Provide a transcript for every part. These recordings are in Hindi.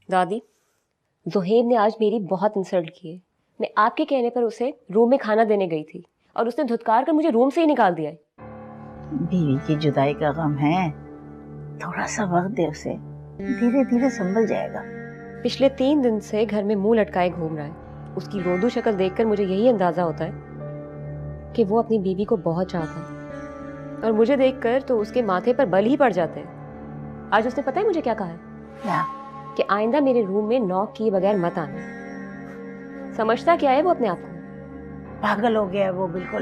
दादी, ज़ुहैब ने आज मेरी बहुत इंसल्ट की है। मैं आपके कहने पर उसे रूम में खाना देने गई थी और उसने धुतकार कर मुझे रूम से ही निकाल दिया है। बीवी की जुदाई का गम है, थोड़ा सा वक्त दे उसे, धीरे धीरे संभल जाएगा। पिछले 3 दिन से घर में मुंह लटकाए घूम रहा है। उसकी रोदू शक्ल देखकर मुझे यही अंदाजा होता है कि वो अपनी बीवी को बहुत चाहता है और मुझे देखकर तो उसके माथे पर बल ही पड़ जाते हैं। आज उसने पता है मुझे क्या कहा है? क्या? कि आइंदा मेरे रूम में नॉक किए बगैर मत आना। समझता क्या है वो अपने आप को? पागल हो गया है वो बिल्कुल।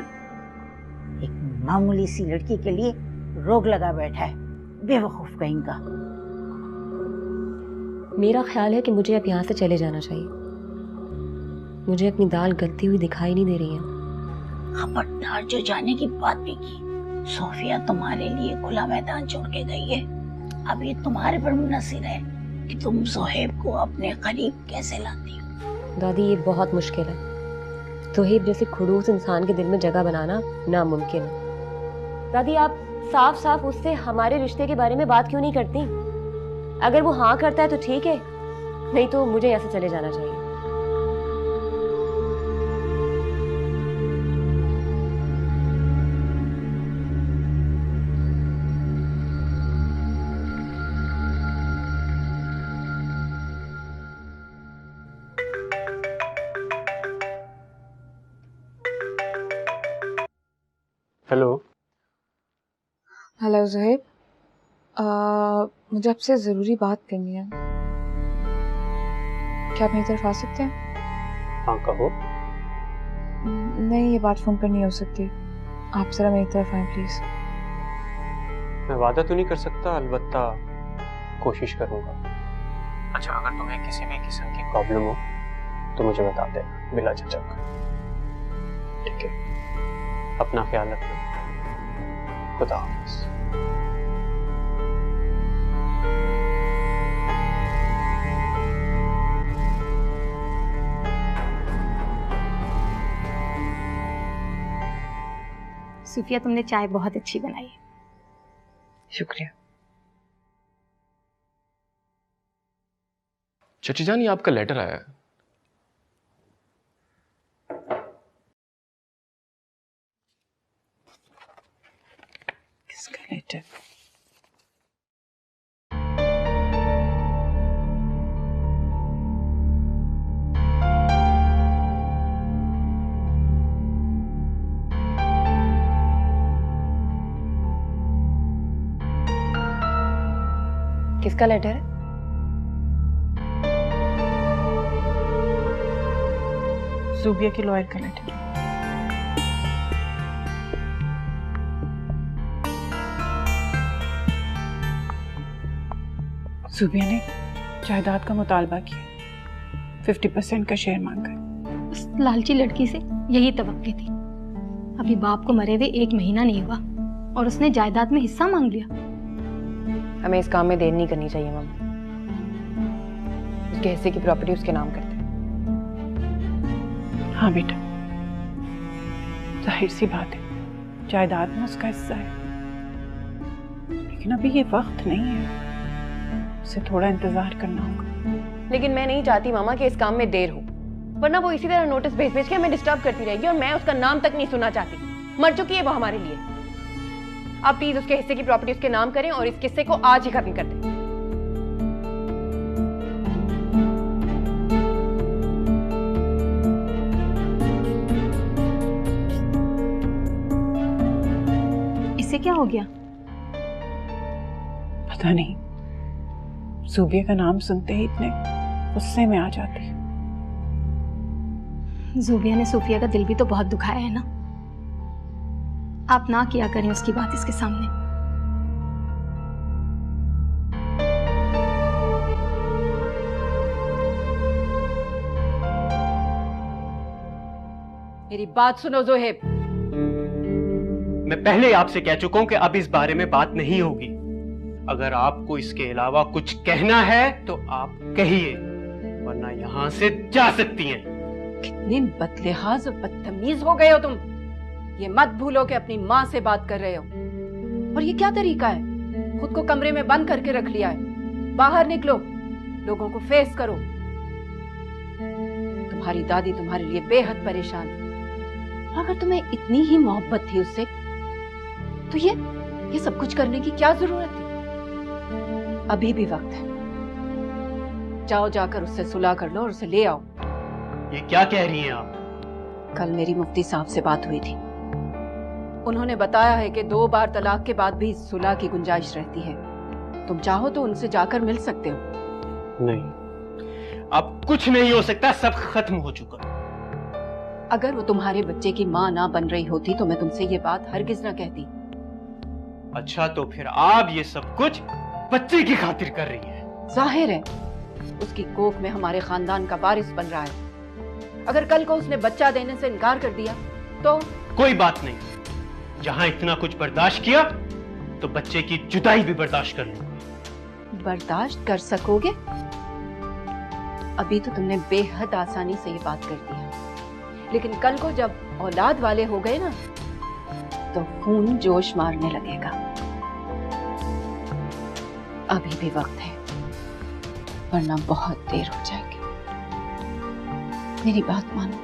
एक मामूली सी लड़की के लिए रोक लगा बैठा है, बेवकूफ कहीं का। मेरा ख्याल है कि मुझे अब यहाँ से चले जाना चाहिए। मुझे अपनी दाल गलती हुई दिखाई नहीं दे रही है। खबरदार जो जाने की बात भी की। सोफिया तुम्हारे लिए खुला मैदान छोड़ के गई है। अब ये तुम्हारे पर मुनसिर है कि तुम ज़ुहैब को अपने करीब कैसे लाती हो। दादी, ये बहुत मुश्किल है। ज़ुहैब जैसे खड़ूस इंसान के दिल में जगह बनाना नामुमकिन है। दादी, आप साफ साफ उससे हमारे रिश्ते के बारे में बात क्यों नहीं करती? अगर वो हाँ करता है तो ठीक है, नहीं तो मुझे यहाँ से चले जाना चाहिए। हेलो। हेलो ज़ुहैब, मुझे आपसे ज़रूरी बात करनी है। क्या आप मेरी तरफ आ सकते हैं? हाँ, कहो। नहीं, ये बात फ़ोन पर नहीं हो सकती। आप ज़रा मेरी तरफ आएं प्लीज़। मैं वादा तो नहीं कर सकता, अलबत्ता कोशिश करूँगा। अच्छा, अगर तुम्हें किसी भी किस्म की प्रॉब्लम हो तो मुझे बता देना बिला झिझक। ठीक है, अपना ख्याल रखना। खुदा हाफ़िज़। सूफिया, तुमने चाय बहुत अच्छी बनाई है। शुक्रिया। चाची जान, ये आपका लेटर आया है। किसका लेटर? किसका लेटर है? ज़ुबिया के लॉयर का लेटर। ज़ुबिया ने जायदाद का मुतालबा किया, 50% का शेयर मांगा। उस लालची लड़की से यही तवक्के थी। अभी बाप को मरे हुए 1 महीना नहीं हुआ और उसने जायदाद में हिस्सा मांग लिया। हमें इस काम में देर नहीं करनी चाहिए मम्मी। उसके हिस्से की प्रॉपर्टी उसके नाम करते। हाँ बेटा, जाहिर सी बात है, जायदाद में उसका हिस्सा है, लेकिन अभी ये वक्त नहीं है, उसे थोड़ा इंतजार करना होगा। लेकिन मैं नहीं चाहती मामा कि इस काम में देर हो, वरना वो इसी तरह नोटिस भेज भेज के हमें डिस्टर्ब करती रहेगी और मैं उसका नाम तक नहीं सुनना चाहती। मर चुकी है वो हमारे लिए। आप प्लीज उसके हिस्से की प्रॉपर्टी उसके नाम करें और इस किस्से को आज ही खत्म कर दें। इसे क्या हो गया? पता नहीं, ज़ुबिया का नाम सुनते ही इतने गुस्से में आ जाती। ज़ुबिया ने सूफिया का दिल भी तो बहुत दुखाया है ना। आप ना किया करें उसकी बात इसके सामने। मेरी बात सुनो ज़ुहैब। मैं पहले आपसे कह चुका हूं कि अब इस बारे में बात नहीं होगी। अगर आपको इसके अलावा कुछ कहना है तो आप कहिए, वरना यहां से जा सकती हैं। कितने बदलिहाज और बदतमीज हो गए हो तुम। ये मत भूलो कि अपनी माँ से बात कर रहे हो। और ये क्या तरीका है? खुद को कमरे में बंद करके रख लिया है। बाहर निकलो, लोगों को फेस करो। तुम्हारी दादी तुम्हारे लिए बेहद परेशान है। अगर तुम्हें इतनी ही मोहब्बत थी उससे तो ये सब कुछ करने की क्या जरूरत थी? अभी भी वक्त है, जाओ जाकर उससे सुलह कर लो और उसे ले आओ। ये क्या कह रही हैं आप? कल मेरी मुफ्ती साहब से बात हुई थी। उन्होंने बताया है कि 2 बार तलाक के बाद भी सुलह की गुंजाइश रहती है। तुम चाहो तो उनसे जाकर मिल सकते हो। नहीं, अब कुछ नहीं हो सकता, सब खत्म हो चुका। अगर वो तुम्हारे बच्चे की माँ ना बन रही होती तो मैं तुमसे ये बात हरगिज ना कहती। अच्छा, तो फिर आप ये सब कुछ बच्चे की खातिर कर रही हैं? जाहिर है उसकी कोख में हमारे खानदान का वारिस बन रहा है। अगर कल को उसने बच्चा देने से इनकार कर दिया तो? कोई बात नहीं, जहां इतना कुछ बर्दाश्त किया तो बच्चे की जुदाई भी बर्दाश्त कर लूंगा। बर्दाश्त कर सकोगे? अभी तो तुमने बेहद आसानी से ये बात कर दी है, लेकिन कल को जब औलाद वाले हो गए ना तो खून जोश मारने लगेगा। अभी भी वक्त है, वरना बहुत देर हो जाएगी। मेरी बात मानो।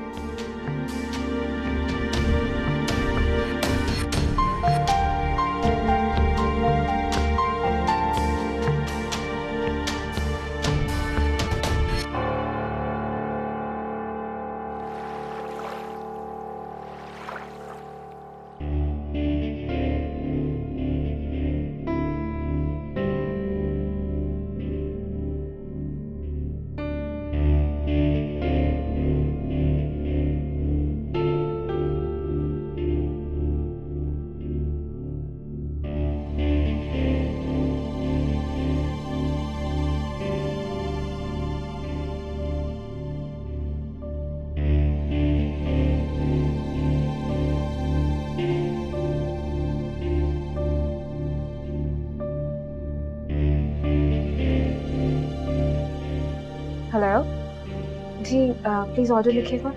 हेलो जी, प्लीज़ ऑर्डर लिखिएगा।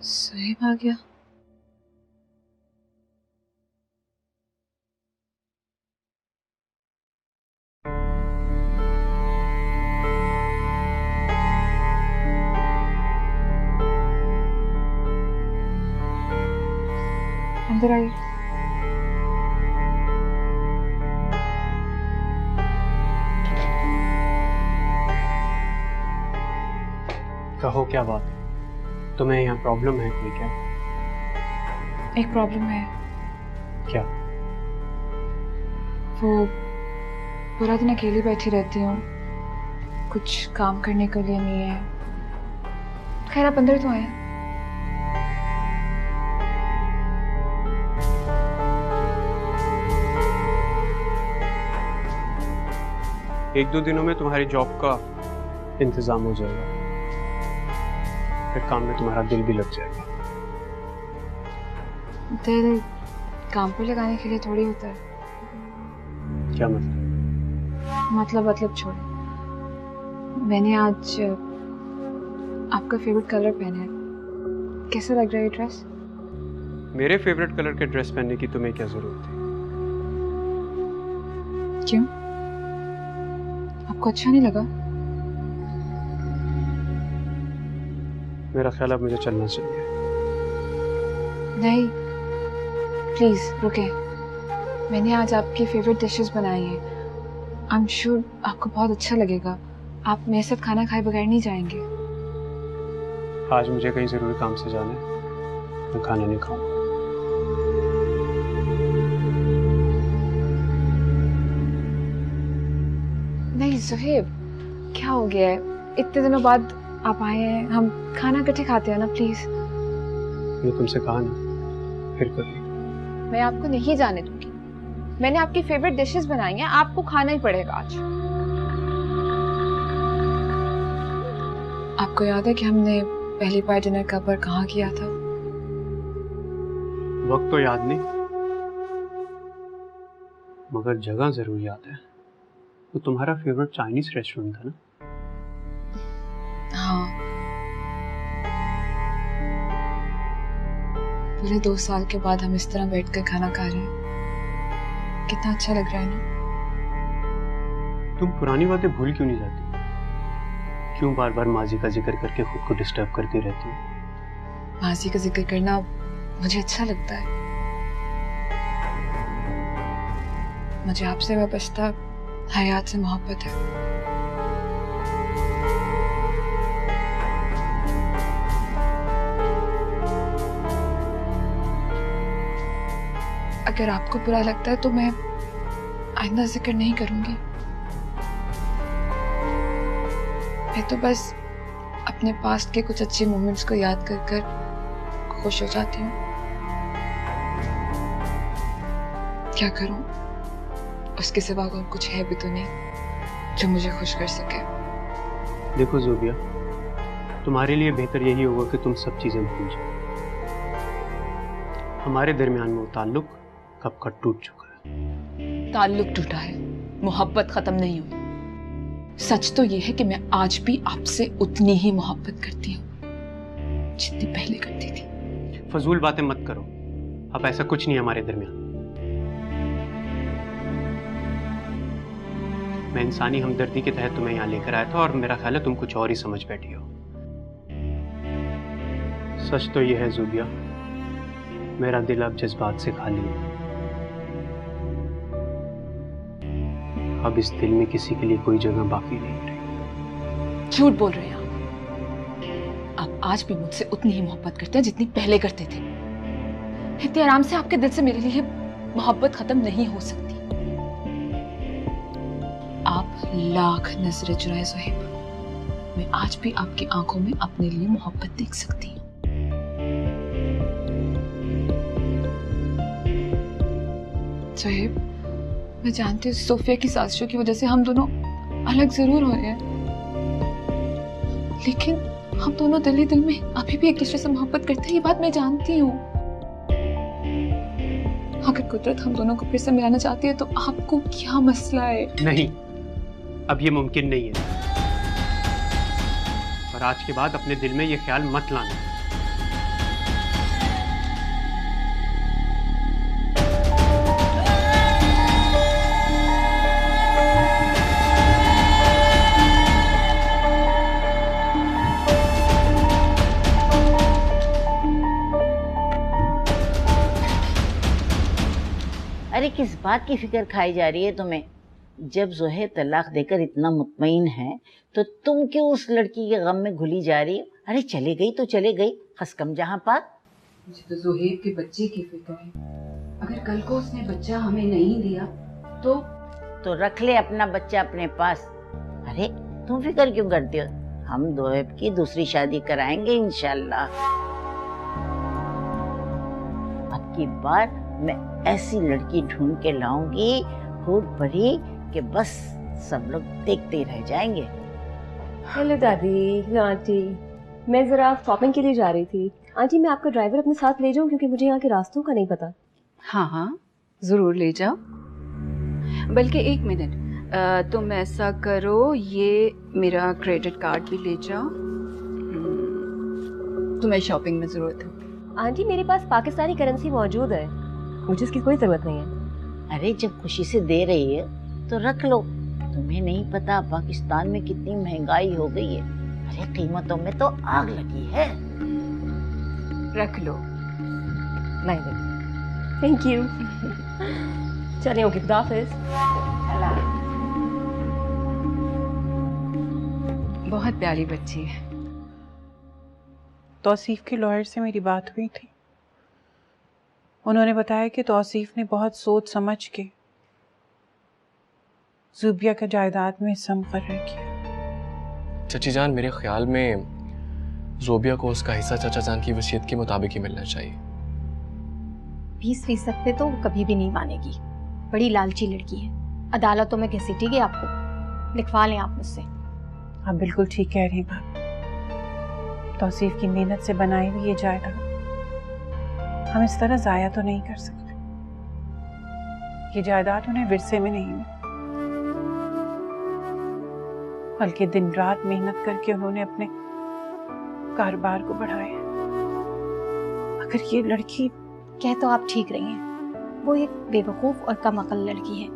सोहेब आ गया। अंदर आइए। कहो, क्या बात है? तुम्हें यहाँ प्रॉब्लम है कोई? क्या एक प्रॉब्लम है। क्या? वो पूरा दिन अकेली बैठी रहती हूँ, कुछ काम करने के लिए नहीं है। खैर आप अंदर तो आए। एक दो दिनों में तुम्हारी जॉब का इंतजाम हो जाएगा, फिर काम में तुम्हारा दिल भी लग जाएगा। दिल काम पे लगाने के लिए थोड़ी होता है। क्या मतलब? मतलब छोड़। मैंने आज आपका फेवरेट कलर पहना है। कैसा लग रहा है ये ड्रेस? मेरे फेवरेट कलर के ड्रेस पहनने की तुम्हें क्या जरूरत है? क्यों? आपको अच्छा नहीं लगा? मेरा ख्याल अब मुझे चलना चाहिए। नहीं, प्लीज रुके। मैंने आज आपकी फेवरेट डिशेस बनाई हैं। आई एम श्योर आपको बहुत अच्छा लगेगा। आप मेरे साथ खाना खाए बगैर नहीं जाएंगे। आज मुझे कहीं जरूरी काम से जाना है, मैं खाना नहीं खाऊंगा। नहीं सोहेब, क्या हो गया है? इतने दिनों बाद आप आए हैं, हम खाना इकट्ठे खाते हैं ना प्लीज। ये तुमसे कहा ना, फिर कभी। मैं आपको नहीं जाने दूंगी। मैंने आपकी फेवरेट डिशेस बनाई हैं, आपको खाना ही पड़ेगा आज। आपको याद है कि हमने पहली बार डिनर कब और कहाँ किया था? वक्त तो याद नहीं, मगर जगह जरूर याद है। तो तुम्हारा फेवरेट चाइनीज रेस्टोरेंट था ना? हाँ, पूरे 2 साल के बाद हम इस तरह बैठकर खाना खा रहे हैं। कितना अच्छा लग रहा है ना? तुम पुरानी बातें भूल क्यों नहीं जाती? क्यों बार बार माजी का जिक्र करके खुद को डिस्टर्ब करती रहती हो? माजी का जिक्र करना मुझे अच्छा लगता है। मुझे आपसे वाबस्ता हयात से मोहब्बत है। अगर आपको बुरा लगता है तो मैं आइंदा जिक्र नहीं करूंगी। मैं तो बस अपने पास्ट के कुछ अच्छे मोमेंट्स को याद कर कर खुश हो जाती हूँ। क्या करूं? उसके सिवा और कुछ है भी तो नहीं जो मुझे खुश कर सके। देखो ज़ोबिया, तुम्हारे लिए बेहतर यही होगा कि तुम सब चीजें भूल जाओ। हमारे दरमियान में वो ताल्लुक कब का टूट चुका है। ताल्लुक टूटा है, मोहब्बत खत्म नहीं हुई। सच तो ये है कि मैं आज भी आपसे उतनी ही मोहब्बत करती हूँ जितनी पहले करती थी। फजूल बातें मत करो, अब ऐसा कुछ नहीं है हमारे दरमियान। मैं इंसानी हमदर्दी के तहत तुम्हें यहाँ लेकर आया था और मेरा ख्याल है तुम कुछ और ही समझ बैठी हो। सच तो यह है ज़ोबिया, मेरा दिल अब जज्बात से खाली है। अब इस दिल में किसी के लिए कोई जगह बाकी नहीं रही। झूठ बोल रहे हैं आप। आप आज भी मुझसे उतनी ही मोहब्बत करते हैं जितनी पहले करते थे। इतने आराम से आपके दिल से मेरे लिए मोहब्बत खत्म नहीं हो सकती। आप लाख नजरें चुराए ज़ोहैब, मैं आज भी आपकी आंखों में अपने लिए मोहब्बत देख सकती हूँ। ज़ोहैब, मैं जानती हूँ सोफिया की साजिशों की वजह से हम दोनों अलग जरूर हो रहे हैं, लेकिन हम दोनों दिल ही दिल में अभी भी एक दूसरे से मोहब्बत करते हैं। ये बात मैं जानती हूँ। अगर कुदरत हम दोनों को फिर से मिलाना चाहती है तो आपको क्या मसला है? नहीं, अब ये मुमकिन नहीं है। और आज के बाद अपने दिल में ये ख्याल मत लाना। अरे किस बात की फिक्र खाई जा रही है तुम्हें? जब ज़ोहैब तलाक देकर इतना मुतमईन है तो तुम क्यों उस लड़की के गम में घुली जा रही हो? अरे चले गई तो चले गई, खसकम जहां पाक। मुझे तो ज़ोहैब के बच्चे की फिक्र है। अगर कल को उसने बच्चा हमें नहीं दिया तो रख ले अपना बच्चा अपने पास। अरे तुम फिक्र क्यों करती हो? हम ज़ोहैब की दूसरी शादी कराएंगे इंशाल्लाह। अब की बार मैं ऐसी लड़की ढूंढ के लाऊंगी हूर भरी कि बस सब लोग देखते ही रह जाएंगे। हेलो दादी, हेलो आंटी। मैं जरा शॉपिंग के लिए जा रही थी। आंटी, मैं आपका ड्राइवर अपने साथ ले जाऊं क्योंकि मुझे यहाँ के रास्तों का नहीं पता। हाँ हाँ जरूर ले जाओ। बल्कि एक मिनट, तुम ऐसा करो, ये मेरा क्रेडिट कार्ड भी ले जाओ। तुम्हें शॉपिंग में जरूरत है। आंटी, मेरे पास पाकिस्तानी करेंसी मौजूद है, मुझे इसकी कोई जरूरत नहीं है। अरे जब खुशी से दे रही है तो रख लो। तुम्हें नहीं पता पाकिस्तान में कितनी महंगाई हो गई है। अरे कीमतों में तो आग लगी है। रख लो। नहीं, थैंक यू। चलिए, ओके, खुदा हाफिज। बहुत प्यारी बच्ची है। तौसीफ के लॉयर से मेरी बात हुई थी। उन्होंने बताया कि तौसीफ ने बहुत सोच समझ के ज़ुबिया का जायदाद में हिस्सा मुकर्रर किया। चची जान, मेरे ख्याल में जोबिया को उसका हिस्सा चाचा जान की वसीयत के मुताबिक ही मिलना चाहिए। 20% पे तो वो कभी भी नहीं मानेगी। बड़ी लालची लड़की है, अदालतों में घसीटेगी आपको। लिखवा लें आप मुझसे। आप बिल्कुल ठीक कह रही हैं बाप। तौसीफ की मेहनत से बनाई हुई ये जायदाद हम इस तरह जाया तो नहीं कर सकते। ये जायदाद उन्हें विरसे में नहीं मिली, बल्कि दिन रात मेहनत करके उन्होंने अपने कारोबार को बढ़ाया। अगर ये लड़की, कह तो आप ठीक रही हैं, वो एक बेवकूफ़ और कम अकल लड़की है।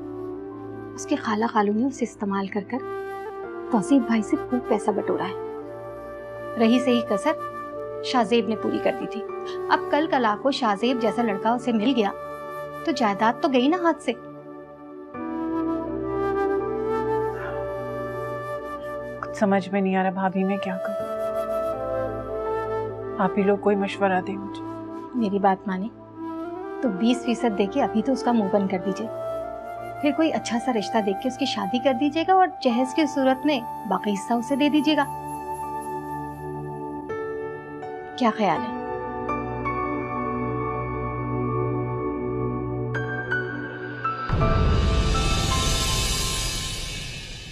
उसके खाला खालू ने उसे इस्तेमाल कर कर तौसीफ भाई से खूब पैसा बटोरा है। रही सही कसर शाहजेब ने पूरी कर दी थी। अब कल कला को शाहजेब जैसा लड़का उसे मिल गया तो जायदाद तो गई ना हाथ से। कुछ समझ में नहीं आ रहा भाभी, मैं क्या करूं? आप ही लोग कोई मशवरा दें मुझे। मेरी बात माने तो 20% देके अभी तो उसका मुंह बंद कर दीजिए, फिर कोई अच्छा सा रिश्ता देख के उसकी शादी कर दीजिएगा और जहेज की सूरत में बाकी हिस्सा उसे दे दीजिएगा। क्या ख्याल है?